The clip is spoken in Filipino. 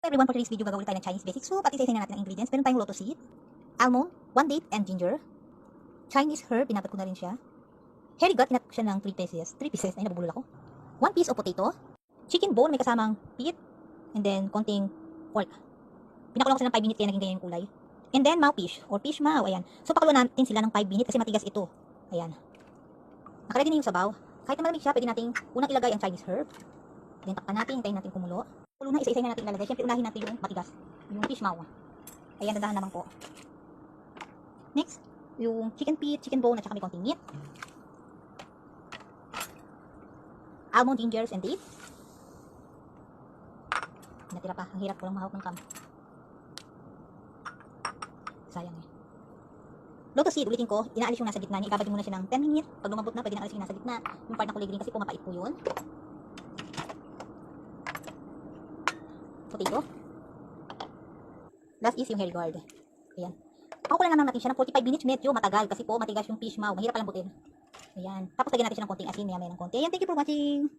Everyone, for today's video, gagawin tayo ng Chinese basic soup at isa-isa na natin ang ingredients. Meron tayong lotus seed, almond, 1 date, and ginger. Chinese herb, pinapat ko na rin siya. Hairy gut, tinat ko siya ng 3 pieces. 3 pieces, ay nabubulol ako. 1 piece of potato. Chicken bone, may kasamang pit. And then, konting pork. Pinakulang ko sila ng 5 minutes kaya naging ganyan yung kulay. And then, mouthpiece, or fish mouth, ayan. So, pakuluan natin sila ng 5 minutes kasi matigas ito. Ayan. Nakaready na yung sabaw. Kahit na malamig siya, pwede natin unang ilagay ang Chinese herb. Then, takpan natin, hintayin natin kumulo. Kulo na, isa-isa na natin ilalagay. Siyempre, unahin natin yung matigas. Yung fish maw. Ayan, dandahan naman po. Next, yung chicken feet, chicken bone, at saka may konting meat. Almond, gingers, and dates. Natira pa. Ang hirap ko lang mahawak ng cam. Sayang eh. Lotus seed, ulitin ko, inaalis yung nasa gitna niya. Ibabad muna siya ng 10 minutes. Pag lumambot na, pwede na alis yung nasa gitna. Yung part na kulay green kasi po mapait po yun. Potato. Last is yung hairy gourd. Ayan. Pakukulan naman natin siya ng 45 minutes. Medyo matagal kasi po matigas yung fish maw. Mahirap palambutin. Ayan. Tapos lagyan natin siya ng konting asin. Maya ng konti. Ayan. Thank you for watching.